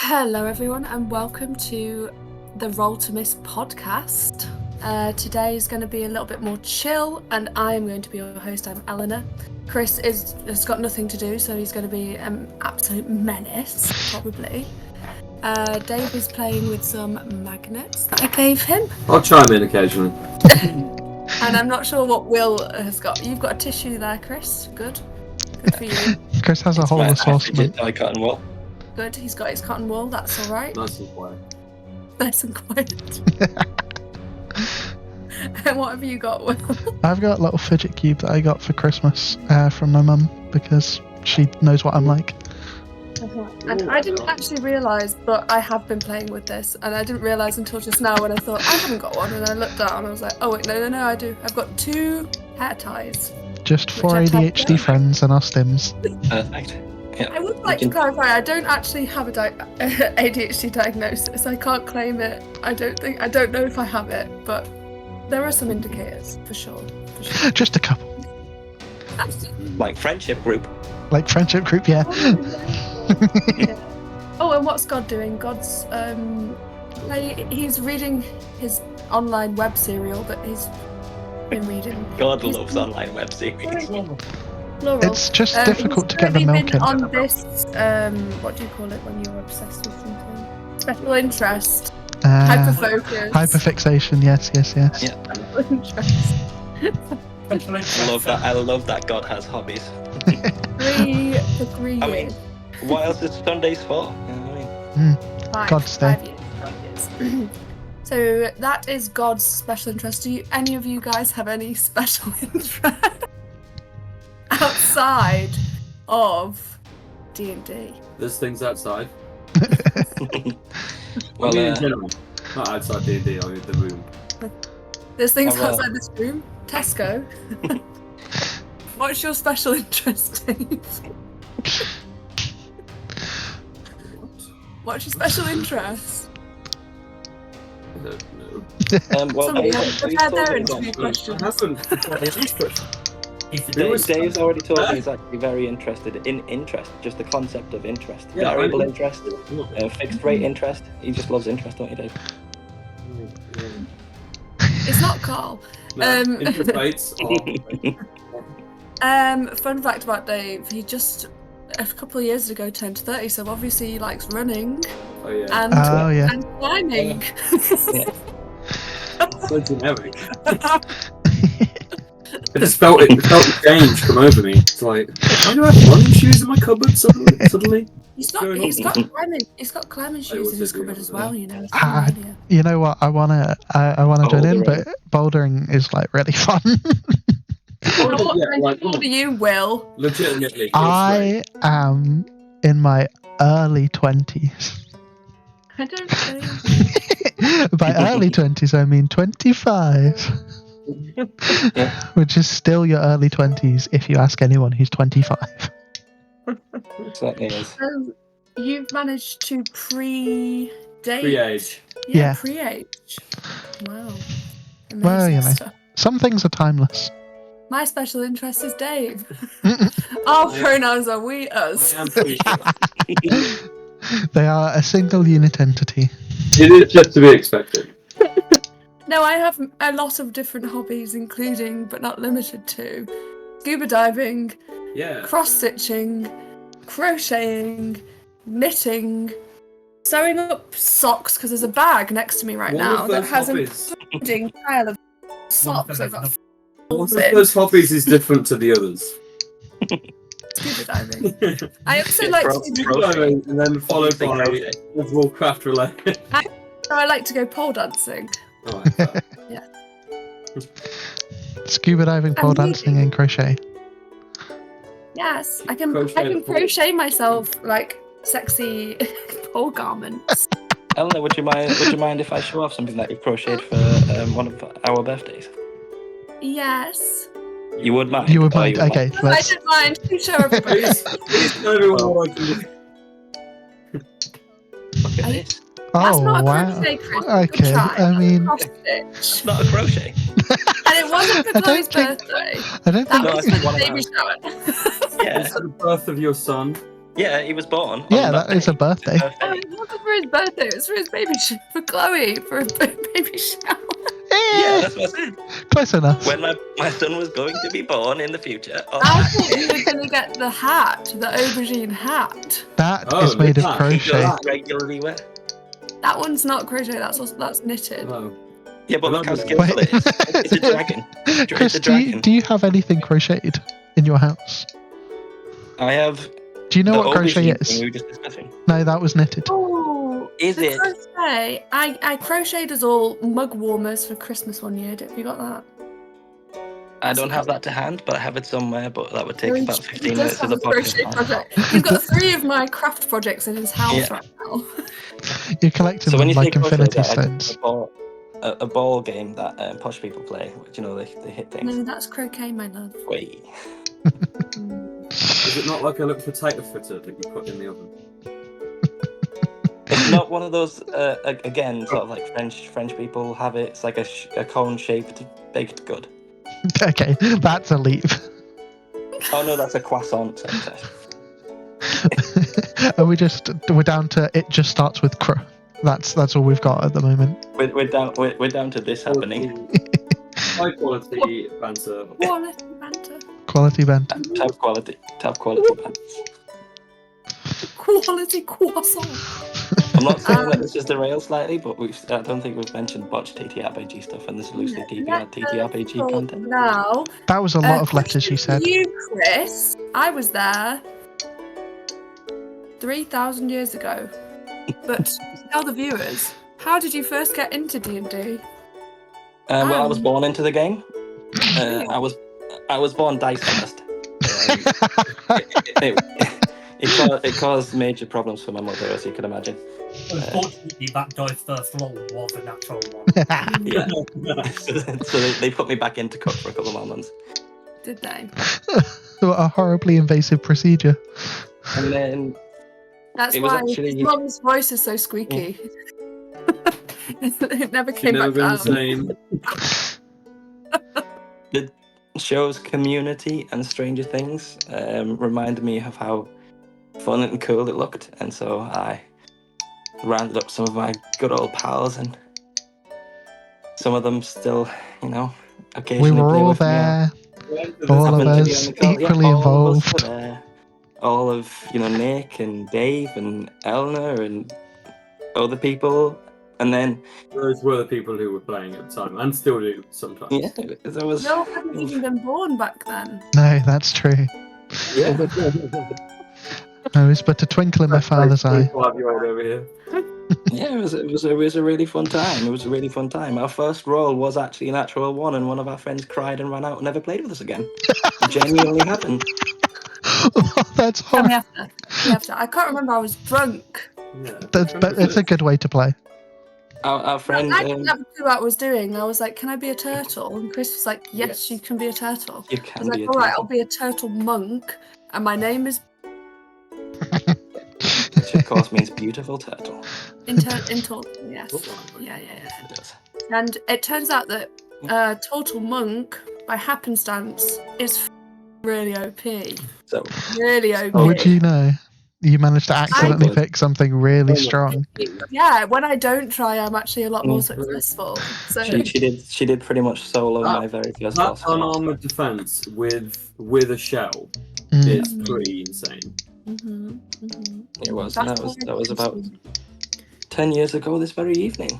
Hello everyone and welcome to the Roll to Miss podcast. Today is going to be a little bit more chill and I'm going to be your host. I'm Eleanor. Chris has got nothing to do, so he's going to be an absolute menace, probably. Dave is playing with some magnets that I gave him. I'll chime in occasionally. And I'm not sure what Will has got. You've got a tissue there, Chris. Good for you. Chris has a whole assortment. Cotton wool. Good, he's got his cotton wool, that's alright. Nice and quiet. Nice and quiet. And what have you got, Will? I've got a little fidget cube that I got for Christmas from my mum because she knows what I'm like. And I didn't actually realise, but I have been playing with this, and I didn't realise until just now when I thought, I haven't got one, and I looked down and I was like, oh wait, no, I do. I've got 2 hair ties. Just for ADHD friends and our stims. Perfect. Yeah. I would like to clarify, I don't actually have a ADHD diagnosis. I can't claim it. I don't know if I have it, but there are some indicators, for sure. Just a couple. Like friendship group. Like friendship group, yeah. Yeah. Oh, and what's God doing? God's he's reading his online web serial that he's been reading. God loves online web series. Plural. It's just difficult to get the milk in. On this, what do you call it when you're obsessed with something? Special interest. Hyperfocus. Hyperfixation, yes. Yeah. Special interest. I love that God has hobbies. 3 I mean, years. what else is Sundays for? You know what I mean? God's Day. 5 years. So that is God's special interest. Do any of you guys have any special interest outside of D&D? There's things outside. Well, I mean, in general, not outside D&D, I mean the room. There's things outside this room. Tesco. What's your special interest, Dave? What's your special interest? I don't know. well, Somebody Dave's prepare their already interview told me- questions. I haven't. Dave's already told me he's actually very interested in interest, just the concept of interest. Yeah, Variable right. interest, fixed rate interest. He just loves interest, don't you, Dave? It's not Carl. No, interest rates are... Fun fact about Dave, he just a couple of years ago turned 30, so obviously he likes running Oh yeah. and climbing. So generic. I just felt the change come over me. It's like, why do I have running shoes in my cupboard suddenly? He's got climbing shoes in his cupboard as well, you know. You know what? I wanna join in, but bouldering is like really fun. What do you, Will? Legitimately. I am in my early 20s. I don't know. By early 20s, I mean 25. Which is still your early 20s if you ask anyone who's 25. Certainly is. So you've managed to pre-date? Pre-age. Yeah. Pre-age. Wow. Amazing Well, you know. stuff. Some things are timeless. My special interest is Dave. Our pronouns are we, us. I am pretty sure. They are a single unit entity. It is just to be expected. No, I have a lot of different hobbies, including, but not limited to, scuba diving, Yeah. cross-stitching, crocheting, knitting, sewing up socks, because there's a bag next to me right One now of that those has hobbies. a building pile of socks I've got. One of those hobbies is different to the others. Scuba diving. I also like to do, Diving, and then followed by Warcraft related. I like to go pole dancing. Oh, Scuba diving, pole And dancing, and crochet. Yes, I can Crochet crochet myself like sexy pole garments. Eleanor, would you mind if I show off something that you've crocheted for one of our birthdays? Yes. You would mind? You would Oh, mind? Okay, I let's. don't mind. You show everybody. please tell everyone what I can do. Look at this. That's Oh not a wow. crochet, Chris. Okay, Try. I mean, Cross stitch. It's not a crochet. And it wasn't for I don't Chloe's think- birthday. I don't That think. No, was I think for one the of baby shower. Yeah, It's the birth of your son. yeah, he was born. Yeah, on that is day. a birthday. Oh, it was a his birthday. It was for his for Chloe, for a baby shower. Yeah, that's what I said. Close enough. When my son was going to be born in the future. I thought you were going to get the hat, the aubergine hat. That is made of look at that. He crochet. does regularly wear. That one's not crochet. That's knitted. Hello. Yeah, but look how Wait. skillful it is. It's a dragon. Chris, It's a dragon. do you have anything crocheted in your house? I have. Do you know the what crochet aubergine is? thing we were just discussing. No, that was knitted. Oh, Is the it? crochet. I crocheted us all mug warmers for Christmas one year. Have you got that? I don't have that to hand, but I have it somewhere. But that would take No, about he 15 does minutes of have the a crochet podcast. project. He's got 3 of my craft projects in his house Yeah. right now. You're collecting So when them you like say crochet, infinity is that stones. a ball game that posh people play, which they hit things. No, that's croquet, my love. Wait. Is it not like a little potato fritter that you put in the oven? It's not one of those. Again, sort of like French people have it. It's like a cone-shaped baked good. Okay, that's a leap. Oh no, that's a croissant. And we're down to it just starts with cr. That's all we've got at the moment. We're down to this happening. High quality banter. Quality banter. Quality bent. Top quality bands. Quality croissant. I'm not saying that this is derailed slightly, but I don't think we've mentioned botched TTRPG stuff and this loosely TTRPG content. Now, That was a lot of letters you said. You, Chris, I was there 3,000 years ago. But tell the viewers, how did you first get into D&D? Well, I was born into the game. I was born dice first. It caused major problems for my mother, as you can imagine. Unfortunately, that dice first roll was a natural one. Yeah. So they put me back into cook for a couple more months. Did they? A horribly invasive procedure. And then That's It was why actually- his mum's voice is so squeaky. It never She's came never back been down. the same. the show's Community and Stranger Things reminded me of how fun and cool it looked, and so I rounded up some of my good old pals, and some of them still, occasionally We were play all with me. there. All of Happened to be us on the call. Yeah, equally all of us involved. were there. All of Nick and Dave and Eleanor and other people, and then Those were the people who were playing at the time, and still do sometimes. there was No one hadn't even been born back then. No, that's true. yeah. No, it's but a twinkle in my father's eye. 5-year-old over here. Yeah, it was a really fun time. It was a really fun time. Our first roll was actually a natural one, and one of our friends cried and ran out and never played with us again. It genuinely happened. That's Tell horrible. me after. Tell me after. I can't remember. I was drunk. Yeah. But it's a good way to play. Our friend, I didn't have a clue what I was doing. I was like, "Can I be a turtle?" And Chris was like, "Yes, you can be a turtle." you I can was like, be a "All right, turtle. I'll be a turtle monk, and my name is Which of course means beautiful turtle. Turtle." Yes. Yeah. It does. And it turns out that Turtle Monk, by happenstance, is really OP. So Really OP. Would you know? You managed to accidentally would. pick something really strong. Yeah, when I don't try, I'm actually a lot more Mm. successful. So she did pretty much solo That- my very first That boss. unarmored defense with a shell Mm. is pretty insane. It was. That's And all that was I about can 10 years ago this very evening.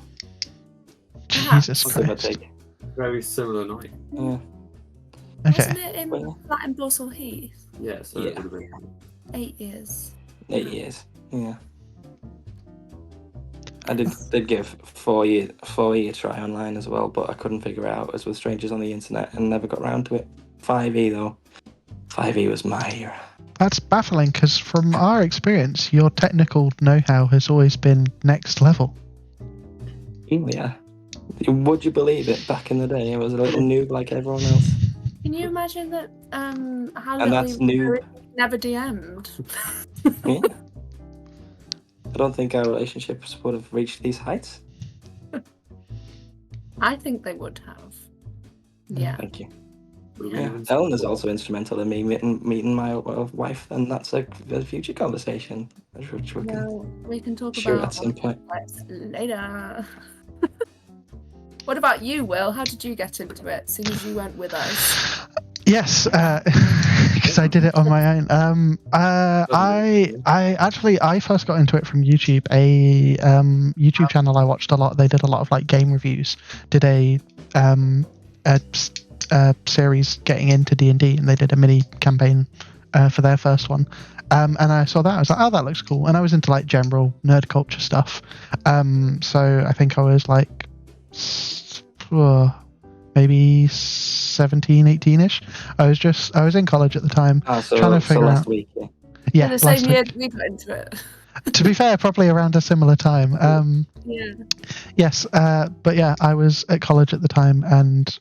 Jesus Give or Christ. take. Very similar night. Yeah. Okay. Wasn't it in Well- Flat in Borsal Heath? Yeah, so Yeah. it would have been. 8 years. 8 years. Yeah. I did give 4-year try online as well, but I couldn't figure it out as with strangers on the internet and never got round to it. 5e though. 5e was my era. That's baffling because from our experience, your technical know-how has always been next level. Yeah. Would you believe it? Back in the day, I was a little noob like everyone else. Can you imagine that? How And little that's we new. were never DM'd. Yeah. I don't think our relationships would have reached these heights. I think they would have. Yeah. Thank you. Yeah, Eleanor's also instrumental in me meeting my wife, and that's a future conversation, which we can Well, we can talk share about at some point. later. What about you, Will? How did you get into it, seeing as you weren't with us? Yes, because I did it on my own. I first got into it from YouTube. A YouTube channel I watched a lot. They did a lot of like game reviews. Did a series getting into D&D, and they did a mini campaign for their first one. And I saw that. I was like, oh, that looks cool. And I was into like general nerd culture stuff. So I think I was like maybe 17, 18-ish. I was in college at the time, trying to figure last out. week, In the same year we got into it. To be fair, probably around a similar time. Yeah. Yes, but yeah, I was at college at the time, and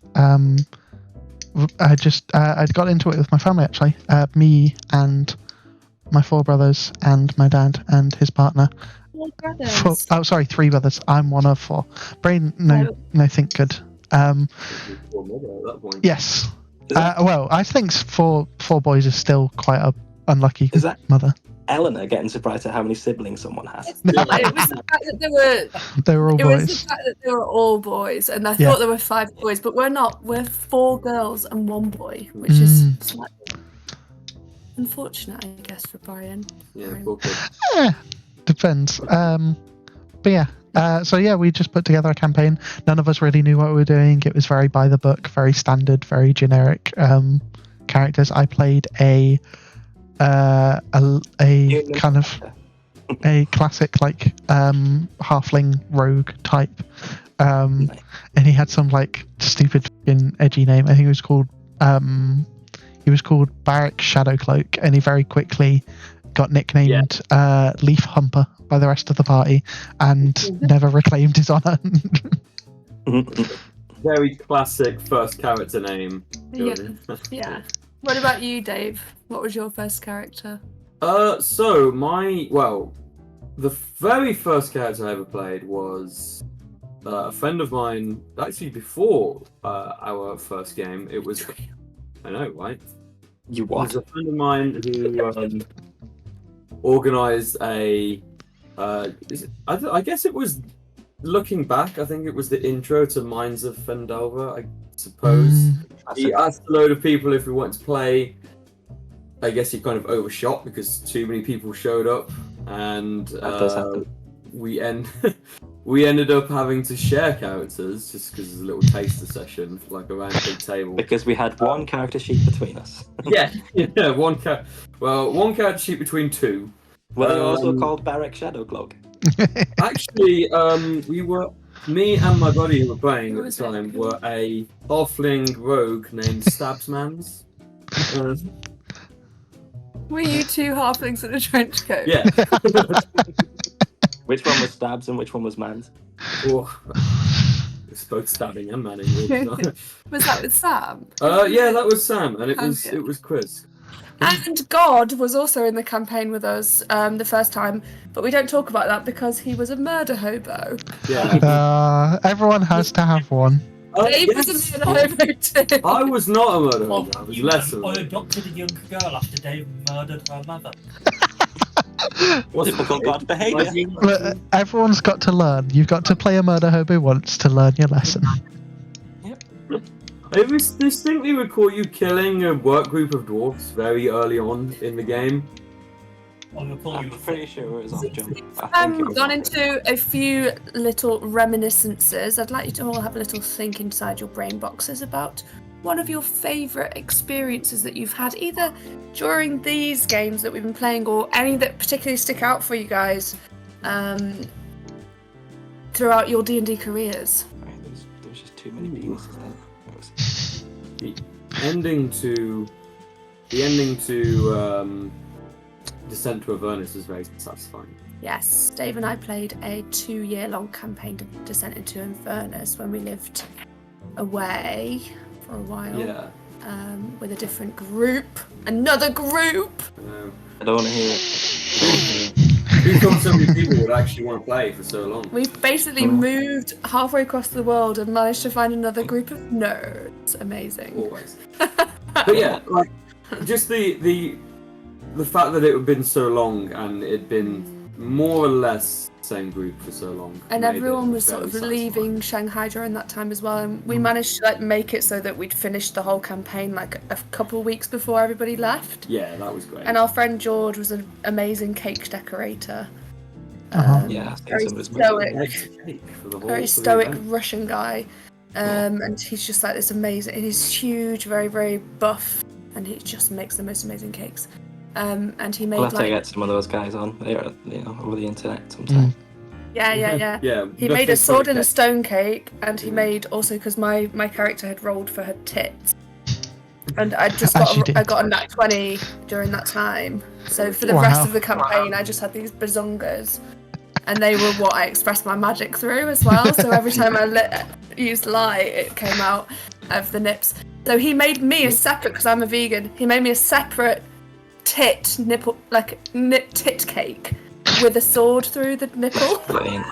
I'd got into it with my family actually. Me and my 4 brothers and my dad and his partner. 4 brothers. Sorry, 3 brothers. I'm one of 4. Brain, no, think good. Yes. Well, I think 4 boys is still quite a unlucky mother. Eleanor getting surprised at how many siblings someone has. It was the fact that they were all it boys. was the fact that they were all boys, and I thought there were 5 boys, but we're not. We're 4 girls and 1 boy, which is slightly unfortunate, I guess, for Brian. Yeah, depends. But yeah. So yeah, we just put together a campaign. None of us really knew what we were doing. It was very by the book, very standard, very generic characters. I played a kind of a classic like halfling rogue type, and he had some like stupid and edgy name. I think he was called Barrack Shadowcloak, and he very quickly got nicknamed Leaf Humper by the rest of the party and never reclaimed his honor. Very classic first character name. Yeah. What about you, Dave? What was your first character? So the very first character I ever played was a friend of mine. Actually, before our first game, it was. I know, right? You what? It was a friend of mine who organised a. I guess it was. Looking back, I think it was the intro to Mines of Fendelver, I suppose. He asked a load of people if we wanted to play. I guess he kind of overshot because too many people showed up, and we ended up having to share characters just because it's a little taster session, like around a big table. Because we had one character sheet between us. one character sheet between 2. Were they also called Barrack Shadowcloak? Actually, me and my buddy who were playing at the time were a halfling rogue named Stabsmans. Were you 2 halflings in a trench coat? Yeah. Which one was Stabs and which one was Mans? It's both stabbing and manning. Was that with Sam? Yeah, that was Sam, and it was Chris. And God was also in the campaign with us the first time, but we don't talk about that because he was a murder hobo. Yeah. Everyone has to have one. Dave was a murder hobo too. I was not a murder hobo. I was less of I a adopted a young girl after Dave murdered her mother. Typical God behaviour. But everyone's got to learn. You've got to play a murder hobo once to learn your lesson. I distinctly recall you killing a work group of dwarves very early on in the game. I'm pretty sure it was off jump. Gone into a few little reminiscences. I'd like you to all have a little think inside your brain boxes about one of your favourite experiences that you've had, either during these games that we've been playing or any that particularly stick out for you guys throughout your D&D careers. Right, there was just too many penises then. The ending to Descent to Avernus is very satisfying. Yes, Dave and I played a 2-year-long campaign of Descent into Avernus when we lived away for a while. Yeah. With a different group. Another group! I don't want to hear it. Who thought so many people would actually want to play for so long? We've basically moved halfway across the world and managed to find another group of nerds. Amazing. Always. But yeah, like just the fact that it had been so long and it'd been more or less the same group for so long. And made everyone it was sort of fairly leaving Shanghai during that time as well, and we managed to like make it so that we'd finished the whole campaign like a couple of weeks before everybody left. Yeah, that was great. And our friend George was an amazing cake decorator. Yeah, Very some of very stoic Russian guy, and he's just like this amazing. And he's huge, very very buff, and he just makes the most amazing cakes. And he made I'll have to like get some of those guys on there, over the internet sometime. yeah. Yeah, He made a sword and a stone cake, and he made also because my character had rolled for her tits, and I got a nat 20 during that time. So for the rest of the campaign, I just had these bazongas, and they were what I expressed my magic through as well. So every time I used light, it came out of the nips. So he made me a separate, because I'm a vegan. He made me a separate tit tit cake with a sword through the nipple. Brilliant.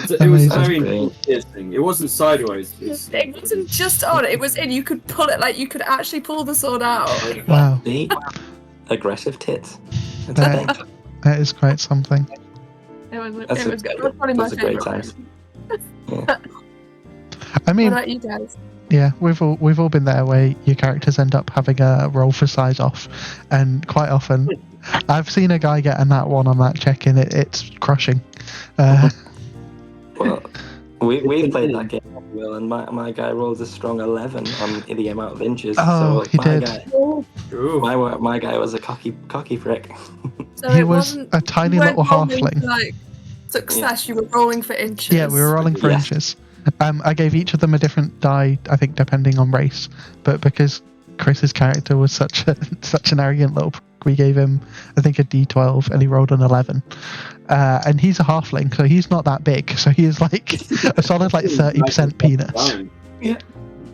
It was very Amazing. interesting. It wasn't sideways. It wasn't just on, it was in. You could pull it, like you could actually pull the sword out. Wow, The aggressive tits. that is quite something. It was good. That's It was probably my a great favourite. time. I mean, What about you guys? yeah, we've all been there where your characters end up having a roll for size off, and quite often, I've seen a guy get a nat 1 on that check, and it's crushing. Well, we played that game, Will, and my guy rolled a strong 11 on the amount of inches. Oh, so he my did. Guy, Ooh. my guy was a cocky prick. So He it was wasn't, a tiny you weren't little rolling halfling. for, like success, you were rolling for inches. Yeah, we were rolling for Yeah. inches. I gave each of them a different die, I think, depending on race. But because Chris's character was such an arrogant little prick, we gave him, I think, a D12, and he rolled an 11. And he's a halfling, so he's not that big. So he is like a solid 30% penis. Yeah.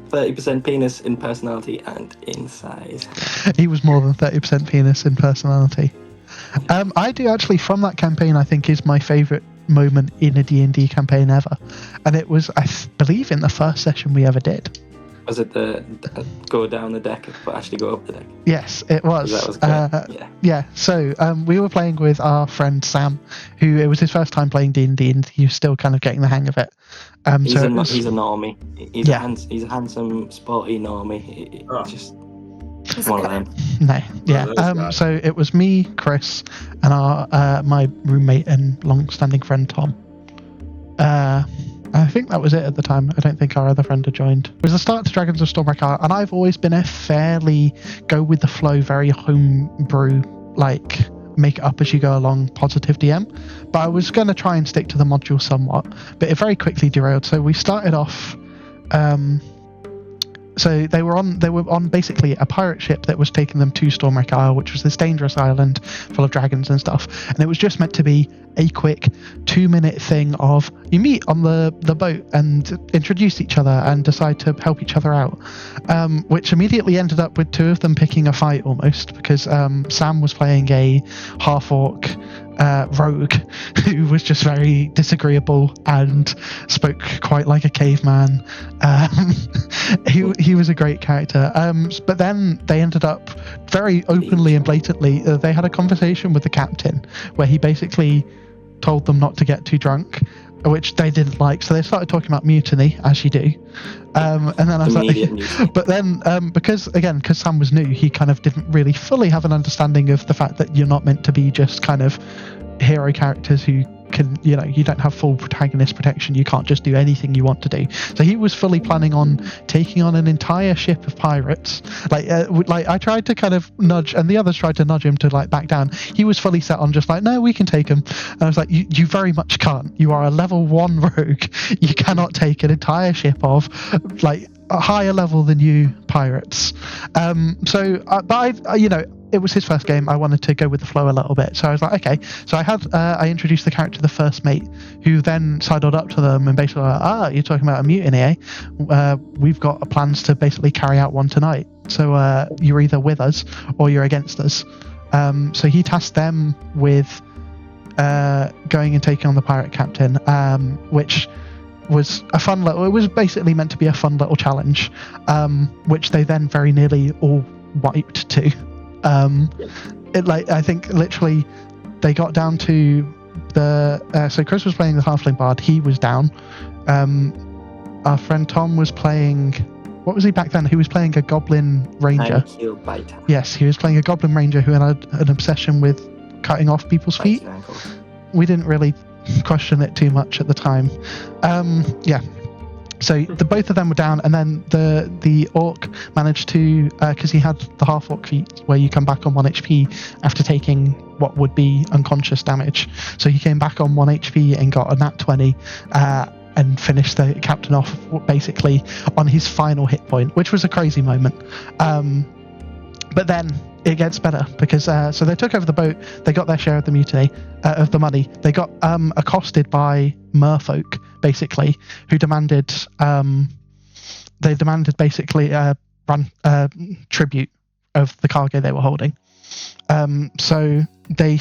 30% penis in personality and in size. He was more than 30% penis in personality. I do actually, from that campaign, I think is my favourite moment in a D&D campaign ever. And it was, I believe, in the first session we ever did. Was it the go down the deck but actually go up the deck? Yes, it was. That was great. Yeah, so we were playing with our friend Sam, who it was his first time playing D&D, and he was still kind of getting the hang of it. He's a normie. He's Yeah. He's a handsome, sporty normie. Oh. Just one of them. No, yeah. those guys. So it was me, Chris, and our my roommate and long-standing friend Tom. I think that was it at the time. I don't think our other friend had joined. It was the start to Dragons of Stormwreck, and I've always been a fairly go with the flow, very homebrew, like make it up as you go along positive DM. But I was going to try and stick to the module somewhat, but it very quickly derailed. So we started off. So they were on basically a pirate ship that was taking them to Stormwreck Isle, which was this dangerous island full of dragons and stuff. And it was just meant to be a quick 2-minute thing of you meet on the boat and introduce each other and decide to help each other out, which immediately ended up with two of them picking a fight almost, because Sam was playing a half-orc rogue who was just very disagreeable and spoke quite like a caveman. He was a great character, but then they ended up very openly and blatantly, they had a conversation with the captain where he basically told them not to get too drunk, which they didn't like, so they started talking about mutiny, as you do. And then I was like, but then because Sam was new, he kind of didn't really fully have an understanding of the fact that you're not meant to be just kind of hero characters who can, you don't have full protagonist protection. You can't just do anything you want to do. So he was fully planning on taking on an entire ship of pirates. Like I tried to kind of nudge, and the others tried to nudge him to back down. He was fully set on just no, we can take him. And I was like, you very much can't. You are a level 1 rogue. You cannot take an entire ship of a higher level than you pirates. It was his first game. I wanted to go with the flow a little bit, so I was like, okay. So I introduced the character, the first mate, who then sidled up to them and basically you're talking about a mutiny, eh? We've got plans to basically carry out one tonight. So you're either with us or you're against us. So he tasked them with going and taking on the pirate captain, which was a fun little. It was basically meant to be a fun little challenge, which they then very nearly all wiped to. I think literally they got down to the. So Chris was playing the halfling bard. He was down. Our friend Tom was playing. What was he back then? He was playing a goblin ranger. Yes, he was playing a goblin ranger who had an obsession with cutting off people's feet. We didn't really question it too much at the time. So the both of them were down, and then the orc managed to, because he had the half orc feat where you come back on 1 HP after taking what would be unconscious damage. So he came back on 1 HP and got a nat 20. And finished the captain off basically on his final hit point, which was a crazy moment. But then it gets better because so they took over the boat. They got their share of the mutiny, of the money. They got accosted by merfolk basically, who demanded basically tribute of the cargo they were holding. So they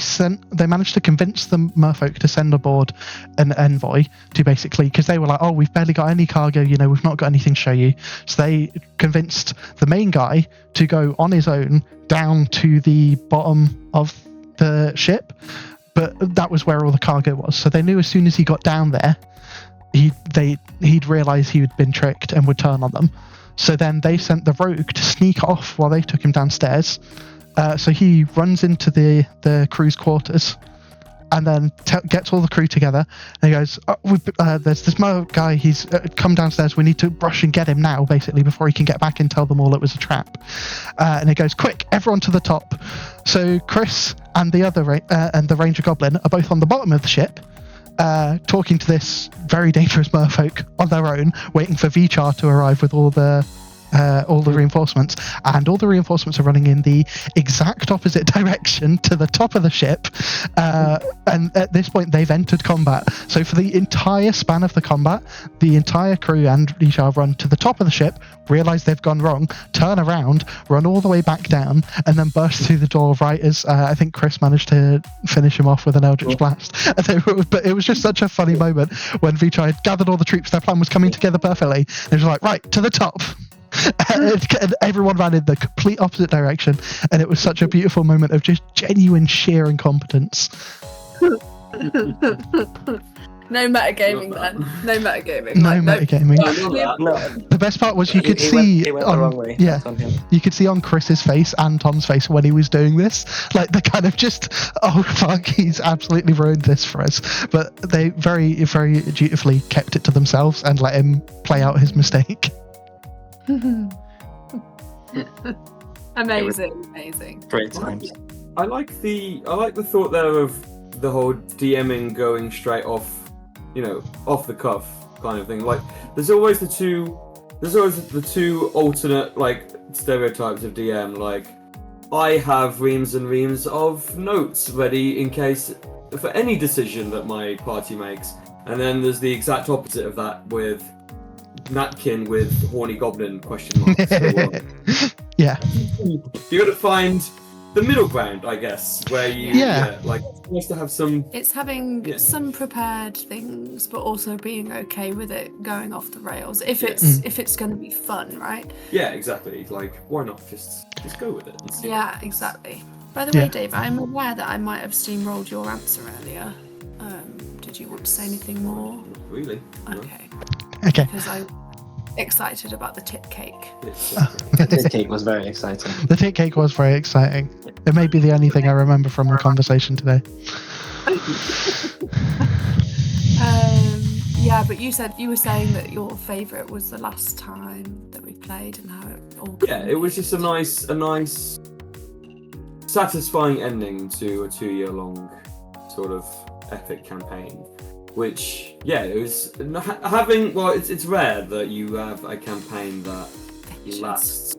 managed to convince the merfolk to send aboard an envoy to basically, because they were like, oh, we've barely got any cargo, we've not got anything to show you. So they convinced the main guy to go on his own down to the bottom of the ship, but that was where all the cargo was. So they knew as soon as he got down there, he'd realised he had been tricked and would turn on them. So then they sent the rogue to sneak off while they took him downstairs. So he runs into the crew's quarters and then gets all the crew together. And he goes, there's this guy, he's come downstairs, we need to rush and get him now, basically, before he can get back and tell them all it was a trap. And he goes, quick, everyone to the top. So Chris and the other and the Ranger Goblin are both on the bottom of the ship, talking to this very dangerous merfolk on their own, waiting for Vichar to arrive with all the reinforcements, and all the reinforcements are running in the exact opposite direction to the top of the ship, and at this point they've entered combat. So for the entire span of the combat, the entire crew and Richard run to the top of the ship, realize they've gone wrong, turn around, run all the way back down, and then burst through the door right as I think Chris managed to finish him off with an Eldritch Blast. But it was just such a funny moment when Vichar had gathered all the troops, their plan was coming together perfectly, and it was like, right, to the top. And everyone ran in the complete opposite direction, and it was such a beautiful moment of just genuine sheer incompetence. No metagaming then. No metagaming. No metagaming. No. The best part was you could see he went the wrong way. Yeah, On him. you could see on Chris's face and Tom's face when he was doing this, like the kind of just, oh fuck, he's absolutely ruined this for us. But they very, very dutifully kept it to themselves and let him play out his mistake. Amazing. Great times. I like the thought there of the whole DMing going straight off, off the cuff kind of thing. Like there's always the two alternate like stereotypes of DM. Like I have reams and reams of notes ready in case for any decision that my party makes, and then there's the exact opposite of that with Natkin with horny goblin question mark. So, yeah, you got to find the middle ground, I guess, where you like it's nice to have some. It's having some prepared things, but also being okay with it going off the rails if it's going to be fun, right? Yeah, exactly. Like, why not just go with it? And see Exactly. By the way, Dave, I'm aware that I might have steamrolled your answer earlier. Did you want to say anything more? Not really. Okay. Okay. Because I'm excited about the tit cake. The tit cake was very exciting. The tit cake was very exciting. It may be the only thing I remember from the conversation today. But you were saying that your favourite was the last time that we played and how it all. Yeah, it was just a nice, satisfying ending to a 2-year-long sort of epic campaign. Which, it was having. Well, it's rare that you have a campaign that lasts.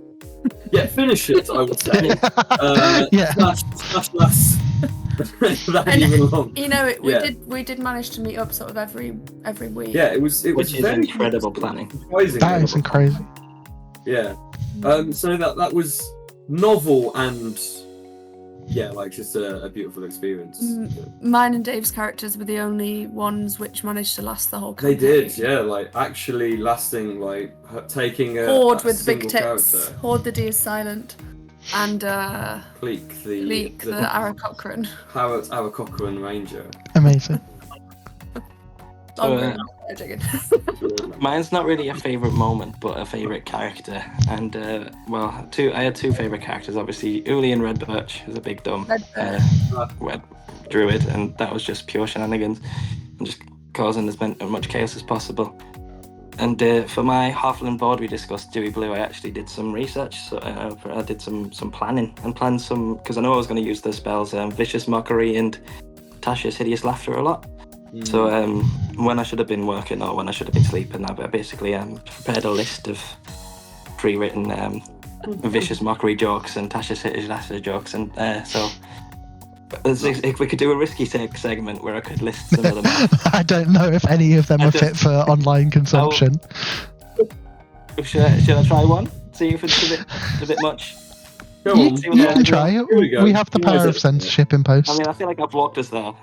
Finish it, I would say. Lasts that even long. We did manage to meet up sort of every week. Yeah, it was Which is very incredible planning. That is crazy. Yeah. So that was novel and yeah, like just a beautiful experience. Mine and Dave's characters were the only ones which managed to last the whole They campaign. did, yeah, like actually lasting, like taking a Horde a with big single tits. character. Horde the D is silent. And Cleek, Leek, the Ara Cochrane. our Cochrane Ranger. Amazing. So, Joking. mine's not really a favourite moment, but a favourite character. And I had two favourite characters. Obviously, Uli and Red Birch is a big dumb red druid, and that was just pure shenanigans and just causing as much chaos as possible. And for my Halfling board, we discussed Dewey Blue. I actually did some research, so I did some planning and planned some, because I know I was going to use the spells Vicious Mockery and Tasha's Hideous Laughter a lot. So when I should have been working or when I should have been sleeping, I basically prepared a list of pre-written Vicious Mockery jokes and Tasha's Hideous Laughter jokes, and so if we could do a risky segment where I could list some of them off. I don't know if any of them are fit for online consumption. Should I try one? See if it's a bit much. You can try it. We have the power of censorship in post. I mean, I feel like I've walked us there.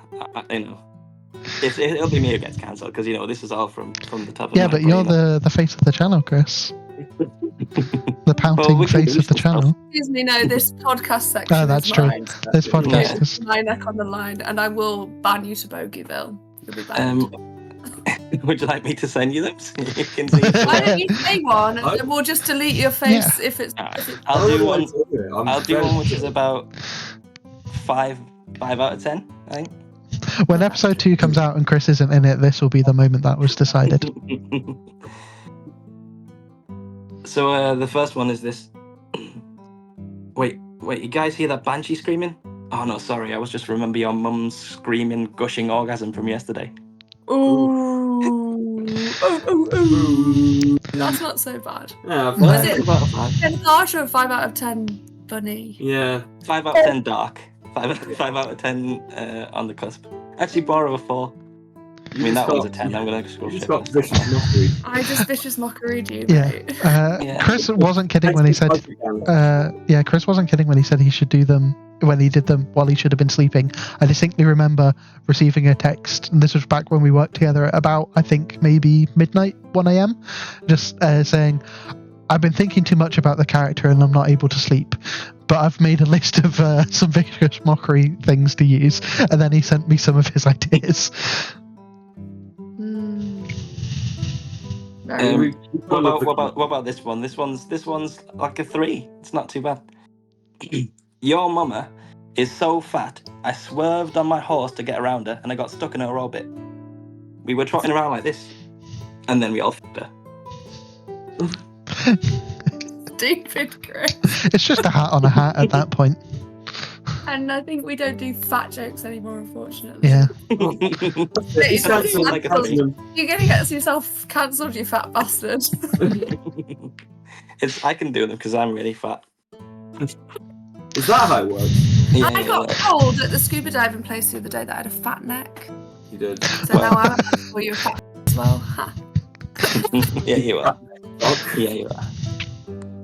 It'll be me who gets cancelled, because this is all from the top of my but you're the face of the channel, Chris. The pouting face of the channel. Excuse me, no, this podcast section Oh, that's is true. mine. This podcast is... My neck on the line, and I will ban you to Bogeyville. You'll be banned. Would you like me to send you them so you can see? Why don't you say one, and then we'll just delete your face if it's... I'll do one. I'll do one which is about 5 out of 10, I think. When episode 2 comes out and Chris isn't in it, this will be the moment that was decided. So the first one is this. Wait, you guys hear that banshee screaming? Oh no, sorry, I was just remember your mum's screaming, gushing orgasm from yesterday. Ooh. Ooh. That's not so bad. Yeah, Was it about a 5? 10 harsh or 5 out of 10 funny? Yeah. 5 out of 10 dark. 5 out of 10 on the cusp. Actually, borrow a 4. I mean, that one's a 10. I'm going to scroll shit. Got Vicious Mockery. I just Vicious Mockery you, Yeah. mate. Chris wasn't kidding when he said... Chris wasn't kidding when he said he should do them when he did them while he should have been sleeping. I distinctly remember receiving a text, and this was back when we worked together at about, I think, maybe midnight, 1 a.m, just saying, I've been thinking too much about the character and I'm not able to sleep, but I've made a list of some Vicious Mockery things to use, and then he sent me some of his ideas. What about this one? This one's like a 3. It's not too bad. Your mama is so fat, I swerved on my horse to get around her, and I got stuck in her orbit. We were trotting around like this, and then we all f***ed her. Stupid, Chris. It's just a hat on a hat at that point. And I think we don't do fat jokes anymore, unfortunately. Yeah. You're gonna get yourself cancelled, you fat bastard. I can do them because I'm really fat. Is that how it works? Yeah, I got told at the scuba diving place the other day that I had a fat neck. You did. So now I'm going to call you a fat as well. Ha. Yeah, you are. Yeah, you are.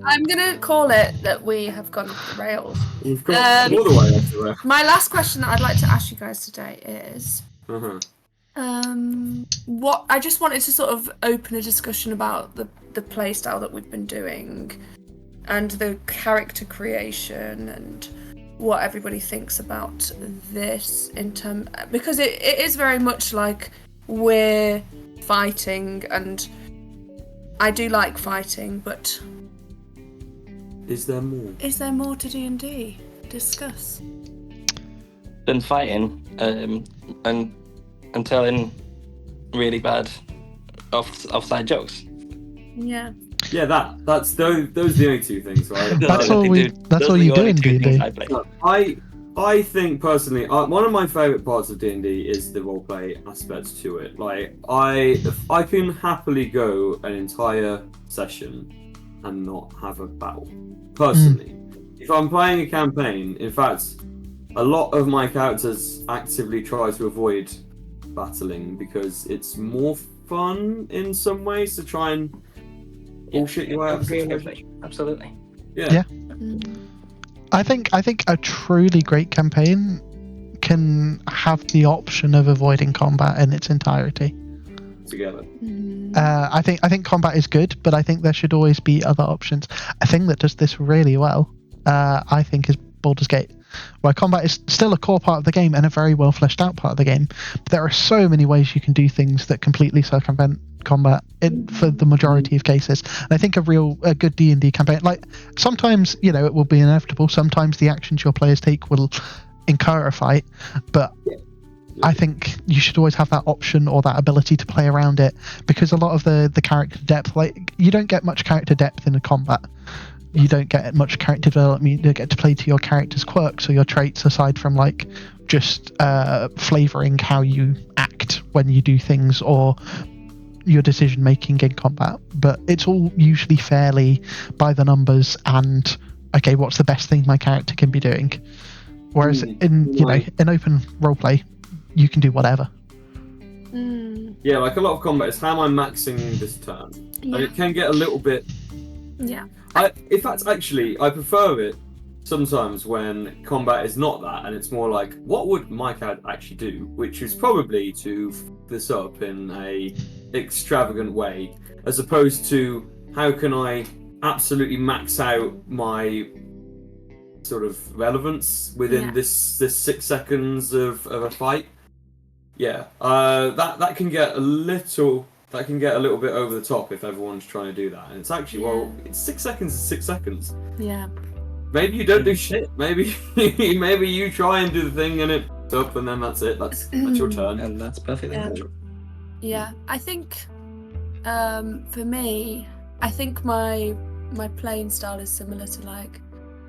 I'm going to call it that we have gone off the rails. You've got all the way off the rails. My last question that I'd like to ask you guys today is... what I just wanted to sort of open a discussion about the play style that we've been doing and the character creation and what everybody thinks about this because it is very much like we're fighting, and I do like fighting, but is there more? Is there more to D&D? Discuss. Been fighting and telling really bad offside jokes. Yeah. Yeah, that's those are the only two things, right? That's all you do in D&D. I think personally, one of my favourite parts of D&D is the roleplay aspect to it. Like, I can happily go an entire session and not have a battle. Personally, if I'm playing a campaign, in fact, a lot of my characters actively try to avoid battling because it's more fun in some ways to try and bullshit your way out of a situation. Absolutely. Yeah. I think a truly great campaign can have the option of avoiding combat in its entirety. Together. I think combat is good, but I think there should always be other options. A thing that does this really well, I think, is Baldur's Gate, where combat is still a core part of the game and a very well fleshed out part of the game. But there are so many ways you can do things that completely circumvent combat for the majority of cases. And I think a good D&D campaign, like, sometimes, you know, it will be inevitable. Sometimes the actions your players take will incur a fight, but I think you should always have that option or that ability to play around it, because a lot of the character depth, like, you don't get much character depth in a combat. You don't get much character development. You don't get to play to your character's quirks or your traits, aside from like just flavouring how you act when you do things or your decision making in combat. But it's all usually fairly by the numbers and okay, what's the best thing my character can be doing? Whereas in open roleplay, you can do whatever. Yeah, like a lot of combat is how am I maxing this turn? Yeah. And it can get a little bit. Yeah. In fact, actually, I prefer it sometimes when combat is not that, and it's more like, what would my character actually do? Which is probably to f this up in a extravagant way, as opposed to how can I absolutely max out my sort of relevance within this 6 seconds of a fight. Yeah, that can get a little. That can get a little bit over the top if everyone's trying to do that. And it's actually, well, it's 6 seconds is 6 seconds. Yeah. Maybe you don't do shit. Maybe you try and do the thing and it's up and then that's it. That's your turn. And that's perfectly natural. Yeah. I think for me, I think my playing style is similar to like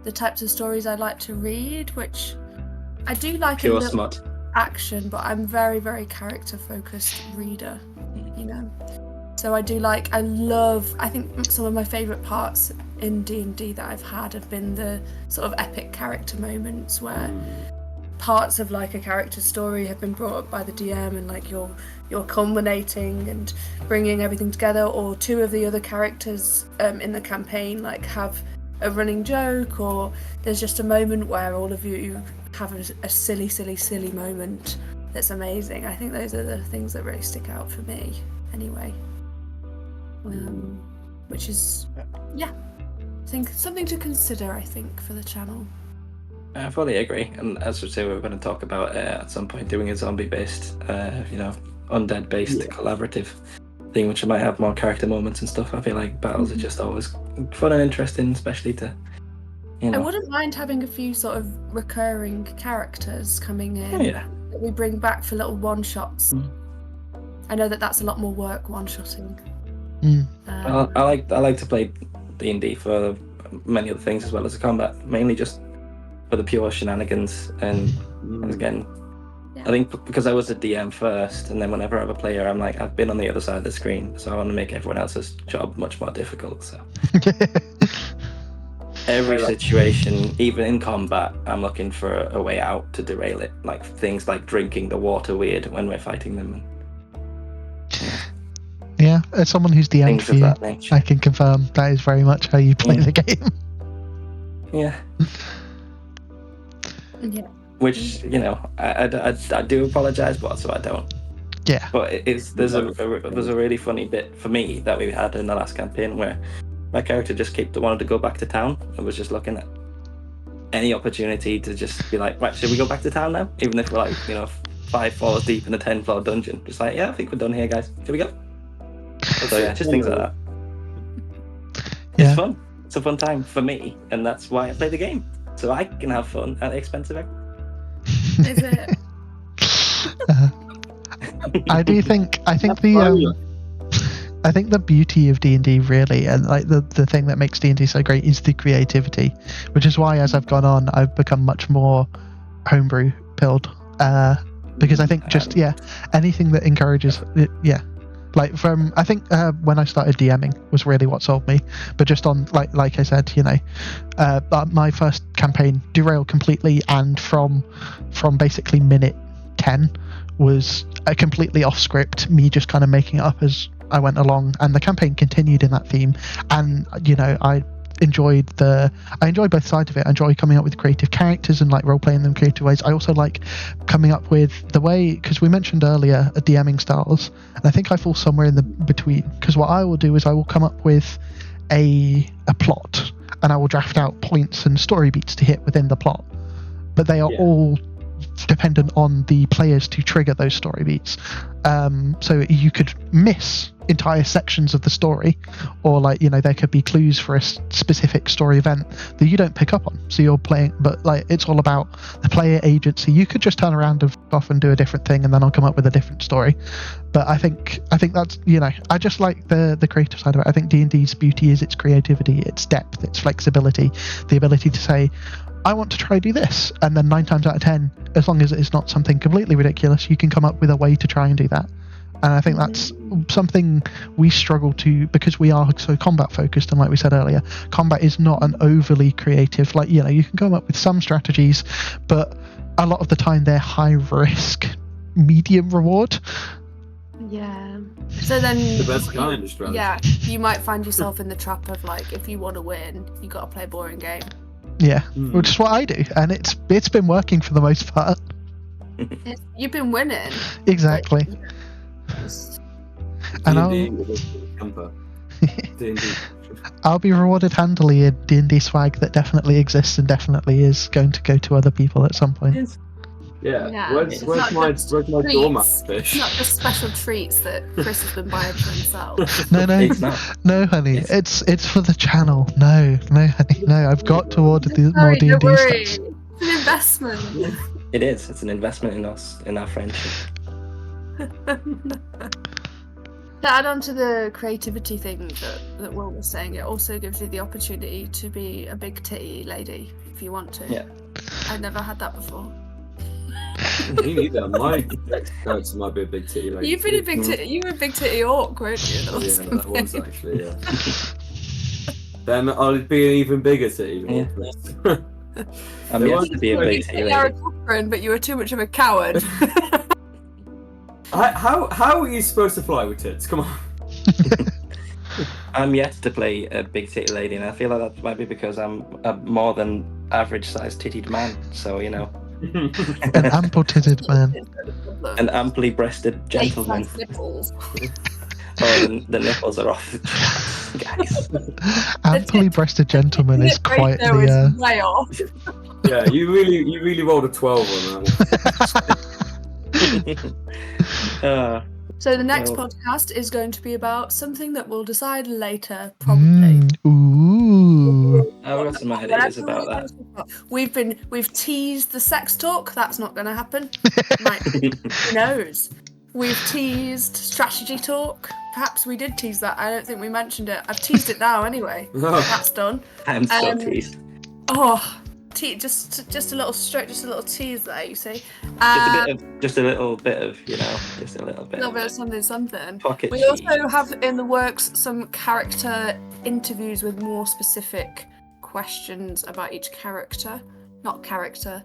the types of stories I like to read, which I do like Pure a little smut. action, but I'm very, very character focused reader. You know, so I think some of my favourite parts in D&D that I've had have been the sort of epic character moments where parts of like a character story have been brought up by the DM and like you're culminating and bringing everything together, or two of the other characters in the campaign like have a running joke, or there's just a moment where all of you have a silly moment that's amazing. I think those are the things that really stick out for me anyway, which is I think something to consider, I think, for the channel. I fully agree, and as we say, we're going to talk about at some point doing a zombie based undead based collaborative thing, which might have more character moments and stuff. I feel like battles are just always fun and interesting, especially to I wouldn't mind having a few sort of recurring characters coming in that we bring back for little one-shots. I know that's a lot more work, one-shotting. I like to play D&D for many other things as well as the combat, mainly just for the pure shenanigans. And again, I think because I was a DM first, and then whenever I have a player, I'm like, I've been on the other side of the screen, so I want to make everyone else's job much more difficult. So every situation, even in combat, I'm looking for a way out to derail it, like things like drinking the water weird when we're fighting them. Yeah, as someone who's DM'd for you, I can confirm that is very much how you play the game. Yeah. Which, I do apologise, but so I don't. Yeah. But there's a really funny bit for me that we had in the last campaign where my character just wanted to go back to town and was just looking at any opportunity to just be like, right, should we go back to town now? Even if we're like, 5 floors deep in a 10-floor dungeon. Just like, yeah, I think we're done here, guys. Here we go. So yeah, just things like that. Yeah. It's fun. It's a fun time for me, and that's why I play the game. So I can have fun at the expense of everyone. Is it? I think the beauty of D&D really, and like the thing that makes D&D so great, is the creativity, which is why as I've gone on, I've become much more homebrew pilled, because I think anything that encourages like from I think when I started DMing was really what sold me, but just on like I said, my first campaign derailed completely, and from basically minute 10 was a completely off script, me just kind of making it up as I went along, and the campaign continued in that theme. And I enjoyed both sides of it. I enjoy coming up with creative characters and like role playing them creative ways. I also like coming up with the way, because we mentioned earlier DMing styles, and I think I fall somewhere in the between, because what I will do is I will come up with a plot, and I will draft out points and story beats to hit within the plot, but they are all dependent on the players to trigger those story beats. So you could miss entire sections of the story, or like, you know, there could be clues for a specific story event that you don't pick up on, so you're playing, but like it's all about the player agency. You could just turn around and off and do a different thing, and then I'll come up with a different story. But I think that's, you know, I just like the creative side of it. I think D&D's beauty is its creativity, its depth, its flexibility, the ability to say, I want to try do this, and then 9 times out of 10, as long as it's not something completely ridiculous, you can come up with a way to try and do that. And I think that's something we struggle to, because we are so combat focused, and like we said earlier, combat is not an overly creative, like, you know, you can come up with some strategies, but a lot of the time they're high risk, medium reward. Yeah. So then The best kind of strategy. yeah, you might find yourself in the trap of like, if you want to win, you got to play a boring game. Yeah, which is what I do, and it's been working for the most part. You've been winning. Exactly. And D&D. I'll be rewarded handily in D&D swag that definitely exists and definitely is going to go to other people at some point. Yeah. It's Where's not my just doormat treats. fish? It's not just special treats that Chris has been buying for himself. It's not. No, honey, it's for the channel. No, honey, no. I've got to order more Sorry, D&D don't worry. stuff. It's an investment. It is. It's an investment in us, in our friendship. To add on to the creativity thing that Will was saying, it also gives you the opportunity to be a big titty lady if you want to. Yeah. I've never had that before. Me neither. My character might be a big titty lady. You've been a big titty. You were a big titty orc, weren't you? Yeah, that was actually, yeah. Then I'll be an even bigger titty. Yeah. I'm yet to be a big titty lady. But you were too much of a coward. How are you supposed to fly with tits? Come on. I'm yet to play a big titty lady, and I feel like that might be because I'm a more than average sized tittied man. So, you know. An ample-titted man. An amply breasted gentleman. Nipples. Oh, the nipples are off the charts, guys. Amply breasted gentleman is quite Ratio is the. way off. Yeah, you really rolled a 12 on that one. So the next podcast is going to be about something that we'll decide later, probably. Ooh. I've got some ideas about that. We've teased the sex talk. That's not going to happen. Who knows? We've teased strategy talk. Perhaps we did tease that. I don't think we mentioned it. I've teased it now anyway. That's done. I'm so teased. Oh, just a little stroke, just a little tease there. You see. Just a little bit of, you know, just a little bit. A little bit of something. Pocket We cheese. also have in the works some character interviews with more specific questions about each character. Not character,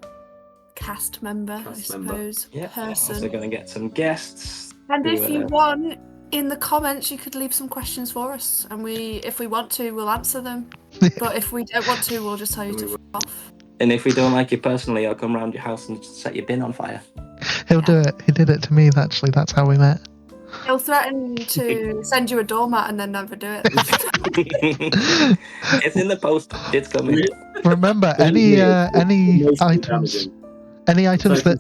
cast member, I suppose. Yeah. Person. Also going to get some guests. And if you want, in the comments, you could leave some questions for us, and if we want to, we'll answer them. But if we don't want to, we'll just tell you to f*** off. And if we don't like you personally, I'll come round your house and set your bin on fire. He'll do it. He did it to me, actually. That's how we met. He'll threaten to send you a doormat and then never do it. It's in the post. It's coming. Remember, any items that.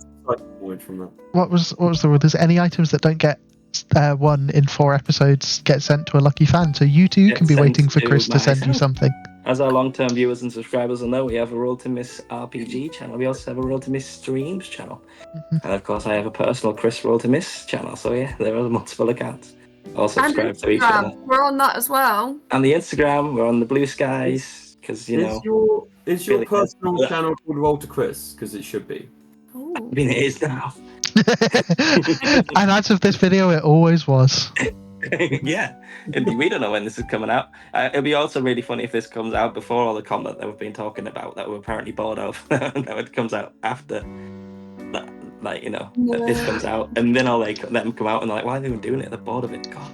What was the rule? There's any items that don't get 1 in 4 episodes get sent to a lucky fan. So you too can be waiting for Chris to send you something. As our long-term viewers and subscribers will know, we have a Roll to Miss RPG channel. We also have a Roll to Miss Streams channel. And of course, I have a personal Chris Roll to Miss channel. So yeah, there are multiple accounts. All subscribe to each other. We're on that as well. And the Instagram, we're on the Blue Skies, because, you know... Is your personal channel called Roll to Chris? Because it should be. Ooh. I mean, it is now. And as of this video, it always was. Yeah, we don't know when this is coming out. It'll be also really funny if this comes out before all the combat that we've been talking about that we're apparently bored of. That it comes out after that, like, you know, that this comes out, and then I'll like let them come out and they're like, why are they even doing it? They're bored of it. God.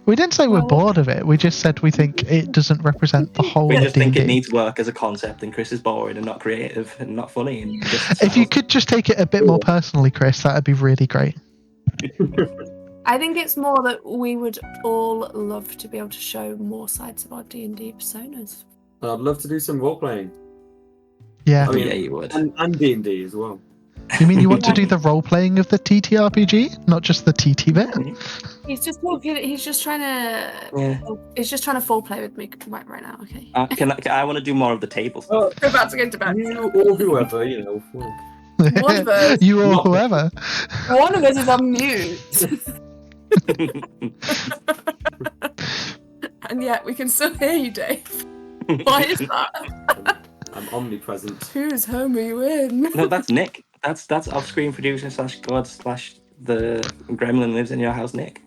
We didn't say we're Well- bored of it. We just said we think it doesn't represent the whole We of just think it D&D. needs work as a concept, and Chris is boring and not creative and not funny. And just If you could just take it a bit more personally, Chris, that'd be really great. I think it's more that we would all love to be able to show more sides of our D&D personas. I'd love to do some role playing. Yeah. I mean, yeah, you would. and D&D as well. You mean you want to do the role playing of the TTRPG, not just the TT bit? He's just talking. He's just trying to. Yeah. He's just trying to foreplay with me right now. Okay. I want to do more of the table stuff. Well, We're about to get to bed. you or whoever, you know. One of us. You or Not- whoever. One of us is on mute, and yet we can still hear you, Dave. Why is that? I'm omnipresent. Whose home are you in? No, that's Nick. That's off-screen producer / god / the gremlin lives in your house, Nick.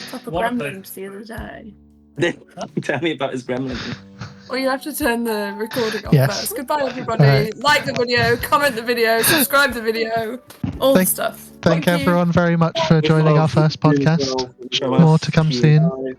Proper What gremlins the other day. Tell me about his gremlin. Well, you have to turn the recording off Yes. first. Goodbye, everybody. Alright. Like the video, comment the video, subscribe the video, all the stuff. Thank you. everyone very much for joining our first podcast. Show More us to come you. soon. Bye.